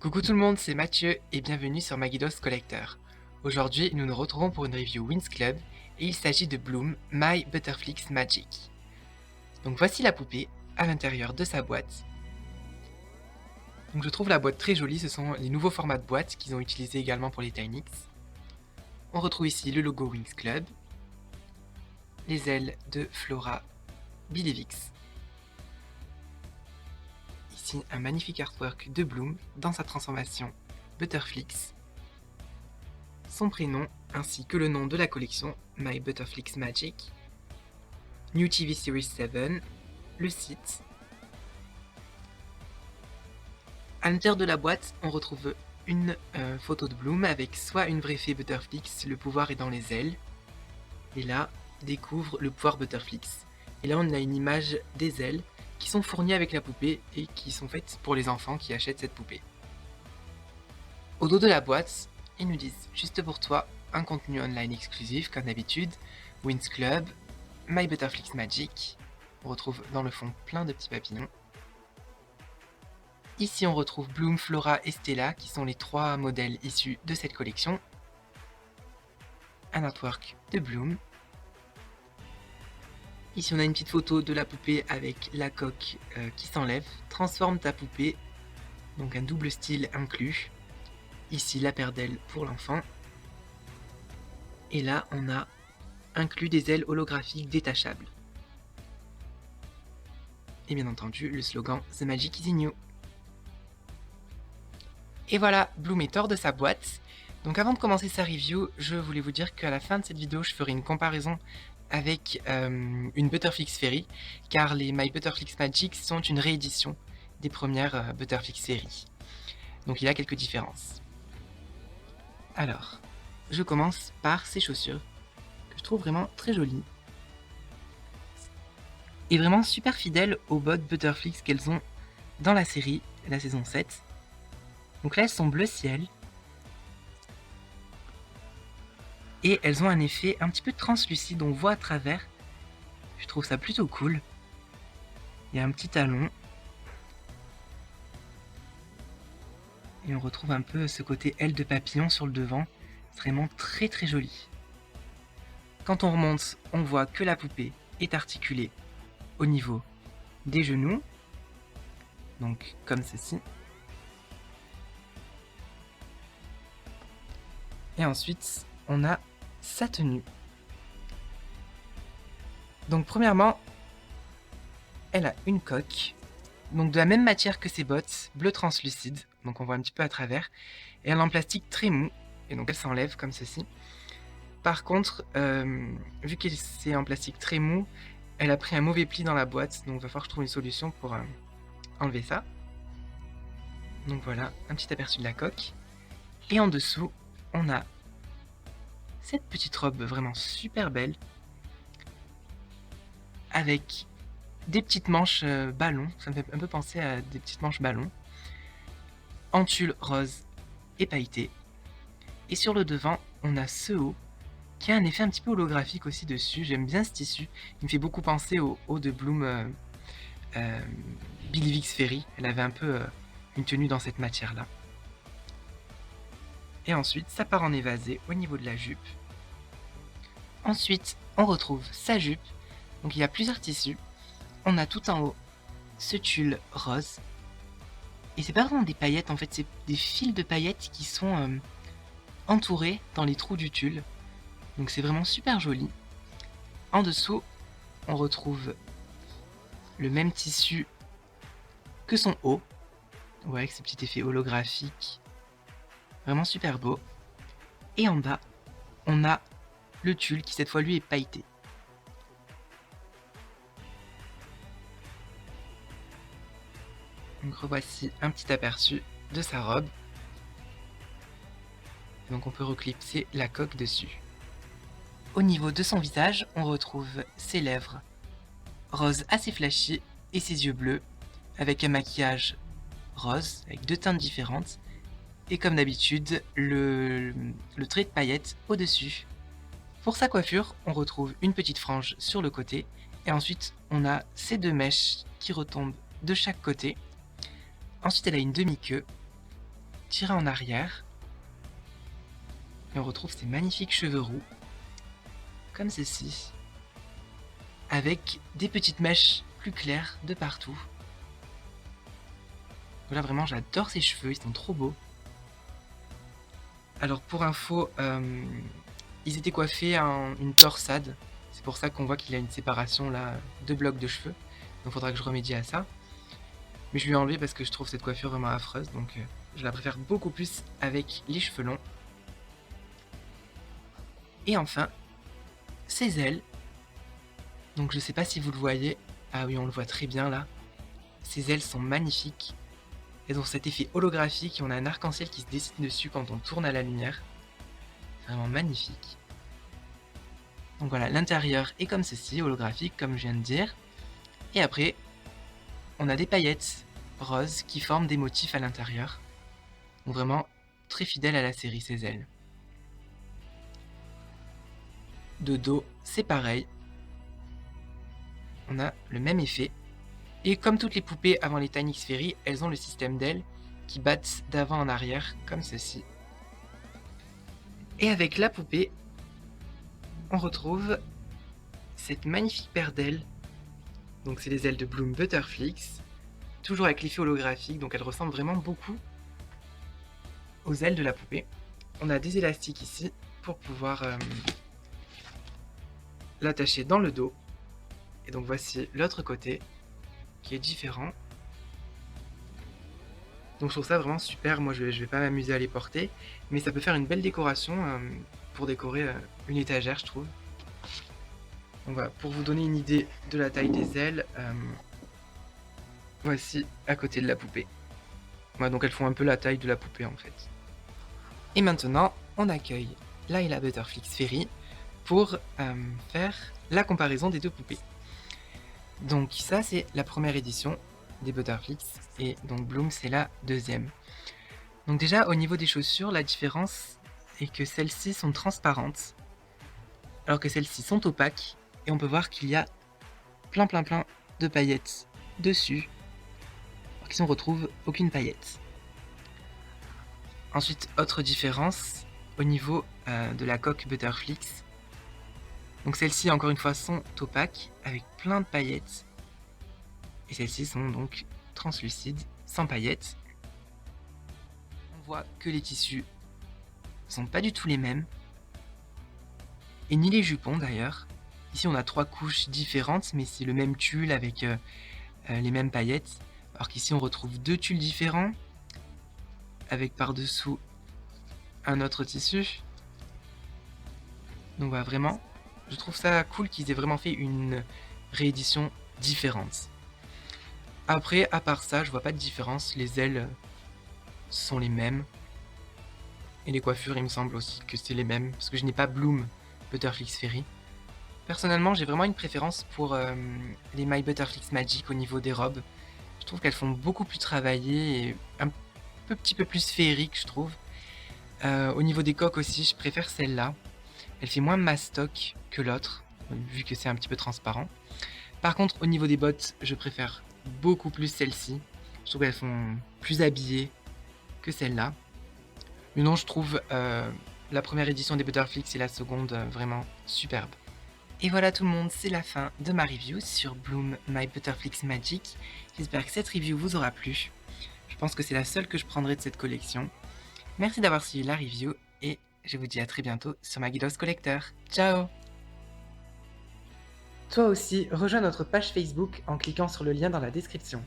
Coucou tout le monde, c'est Mathieu et bienvenue sur Magidos Collector. Aujourd'hui, nous nous retrouvons pour une review Winx Club et il s'agit de Bloom My Butterflix Magic. Donc voici la poupée à l'intérieur de sa boîte. Donc je trouve la boîte très jolie, ce sont les nouveaux formats de boîte qu'ils ont utilisés également pour les Tynix. On retrouve ici le logo Winx Club, les ailes de Flora Billivix. Ici un magnifique artwork de Bloom dans sa transformation Butterflix. Son prénom ainsi que le nom de la collection My Butterflix Magic, New TV Series 7, le site. À l'intérieur de la boîte, on retrouve une photo de Bloom avec soit une vraie fée Butterflix, le pouvoir est dans les ailes, et là, découvre le pouvoir Butterflix. Et là, on a une image des ailes qui sont fournies avec la poupée et qui sont faites pour les enfants qui achètent cette poupée. Au dos de la boîte, ils nous disent juste pour toi un contenu online exclusif comme d'habitude, Winx Club, My Butterflix Magic. On retrouve dans le fond plein de petits papillons. Ici on retrouve Bloom, Flora et Stella qui sont les trois modèles issus de cette collection. Un artwork de Bloom. Ici on a une petite photo de la poupée avec la coque qui s'enlève. Transforme ta poupée, donc un double style inclus. Ici la paire d'ailes pour l'enfant. Et là on a inclus des ailes holographiques détachables. Et bien entendu le slogan The Magic is in you. Et voilà, Bloom est hors de sa boîte. Donc avant de commencer sa review, je voulais vous dire qu'à la fin de cette vidéo, je ferai une comparaison avec une Butterflix Fairy, car les My Butterflix Magic sont une réédition des premières Butterflix séries. Donc il y a quelques différences. Alors, je commence par ces chaussures, que je trouve vraiment très jolies. Et vraiment super fidèles aux bottes Butterflix qu'elles ont dans la série, la saison 7. Donc là, elles sont bleu ciel. Et elles ont un effet un petit peu translucide, on voit à travers. Je trouve ça plutôt cool. Il y a un petit talon. Et on retrouve un peu ce côté aile de papillon sur le devant. C'est vraiment très très joli. Quand on remonte, on voit que la poupée est articulée au niveau des genoux. Donc comme ceci. Et ensuite, on a sa tenue. Donc premièrement, elle a une coque, donc de la même matière que ses bottes, bleu translucide, donc on voit un petit peu à travers, et elle est en plastique très mou, et donc elle s'enlève comme ceci. Par contre, vu que c'est en plastique très mou, elle a pris un mauvais pli dans la boîte, donc il va falloir que je trouve une solution pour enlever ça. Donc voilà, un petit aperçu de la coque. Et en dessous, on a cette petite robe vraiment super belle, avec des petites manches ballons, ça me fait un peu penser à des petites manches ballons, en tulle rose et pailleté. Et sur le devant, on a ce haut, qui a un effet un petit peu holographique aussi dessus, j'aime bien ce tissu, il me fait beaucoup penser au haut de Bloom Billivix Fairy, elle avait un peu une tenue dans cette matière-là. Et ensuite, ça part en évasé au niveau de la jupe. Ensuite, on retrouve sa jupe, donc il y a plusieurs tissus. On a tout en haut ce tulle rose. Et c'est pas vraiment des paillettes, en fait, c'est des fils de paillettes qui sont entourés dans les trous du tulle. Donc c'est vraiment super joli. En dessous, on retrouve le même tissu que son haut. Ouais, avec ce petit effet holographique. Vraiment super beau. Et en bas, on a le tulle qui cette fois lui est pailleté. Donc revoici un petit aperçu de sa robe. Donc on peut reclipser la coque dessus. Au niveau de son visage, on retrouve ses lèvres roses assez flashy et ses yeux bleus avec un maquillage rose avec deux teintes différentes et comme d'habitude le trait de paillettes au-dessus. Pour sa coiffure, on retrouve une petite frange sur le côté et ensuite on a ces deux mèches qui retombent de chaque côté. Ensuite elle a une demi-queue tirer en arrière et on retrouve ces magnifiques cheveux roux, comme ceci, avec des petites mèches plus claires de partout. Là vraiment j'adore ses cheveux, ils sont trop beaux. Alors pour info, ils étaient coiffés en une torsade. C'est pour ça qu'on voit qu'il a une séparation là, 2 blocs de cheveux. Donc faudra que je remédie à ça. Mais je lui ai enlevé parce que je trouve cette coiffure vraiment affreuse. Donc je la préfère beaucoup plus avec les cheveux longs. Et enfin, ses ailes. Donc je sais pas si vous le voyez. Ah oui, on le voit très bien là. Ses ailes sont magnifiques. Elles ont cet effet holographique et on a un arc-en-ciel qui se dessine dessus quand on tourne à la lumière. C'est vraiment magnifique. Donc voilà, l'intérieur est comme ceci, holographique comme je viens de dire. Et après, on a des paillettes roses qui forment des motifs à l'intérieur. Donc vraiment très fidèle à la série ses ailes. De dos, c'est pareil. On a le même effet. Et comme toutes les poupées avant les Tiny Fairy, elles ont le système d'ailes qui battent d'avant en arrière, comme ceci. Et avec la poupée, on retrouve cette magnifique paire d'ailes. Donc c'est les ailes de Bloom Butterflix, toujours avec l'effet holographique, donc elles ressemblent vraiment beaucoup aux ailes de la poupée. On a des élastiques ici pour pouvoir l'attacher dans le dos. Et donc voici l'autre côté qui est différent. Donc je trouve ça vraiment super, moi je vais pas m'amuser à les porter, mais ça peut faire une belle décoration pour décorer une étagère je trouve. Donc voilà, pour vous donner une idée de la taille des ailes, voici à côté de la poupée. Voilà, donc elles font un peu la taille de la poupée en fait. Et maintenant, on accueille Laila Butterflix Fairy pour faire la comparaison des deux poupées. Donc ça c'est la première édition des Butterflix et donc Bloom c'est la deuxième. Donc déjà au niveau des chaussures, la différence est que celles-ci sont transparentes alors que celles-ci sont opaques et on peut voir qu'il y a plein de paillettes dessus alors qu'ici on retrouve aucune paillette. Ensuite, autre différence au niveau de la coque Butterflix. Donc celles-ci encore une fois sont opaques avec plein de paillettes et celles-ci sont donc translucides sans paillettes. On voit que les tissus sont pas du tout les mêmes et ni les jupons d'ailleurs. Ici on a 3 couches différentes mais c'est le même tulle avec les mêmes paillettes, alors qu'ici on retrouve 2 tulles différents avec par-dessous un autre tissu. Donc voilà, vraiment je trouve ça cool qu'ils aient vraiment fait une réédition différente. Après, à part ça, je vois pas de différence. Les ailes sont les mêmes. Et les coiffures, il me semble aussi que c'est les mêmes. Parce que je n'ai pas Bloom Butterflix Fairy. Personnellement, j'ai vraiment une préférence pour les My Butterflix Magic au niveau des robes. Je trouve qu'elles font beaucoup plus travaillées et un petit peu plus féerique, je trouve. Au niveau des coques aussi, je préfère celle-là. Elle fait moins mastoc que l'autre, vu que c'est un petit peu transparent. Par contre, au niveau des bottes, je préfère beaucoup plus celles-ci. Je trouve qu'elles sont plus habillées que celles-là. Mais non, je trouve la première édition des Butterflix et la seconde vraiment superbe. Et voilà tout le monde, c'est la fin de ma review sur Bloom My Butterflix Magic. J'espère que cette review vous aura plu. Je pense que c'est la seule que je prendrai de cette collection. Merci d'avoir suivi la review et je vous dis à très bientôt sur ma Guidos Collector. Ciao! Toi aussi, rejoins notre page Facebook en cliquant sur le lien dans la description.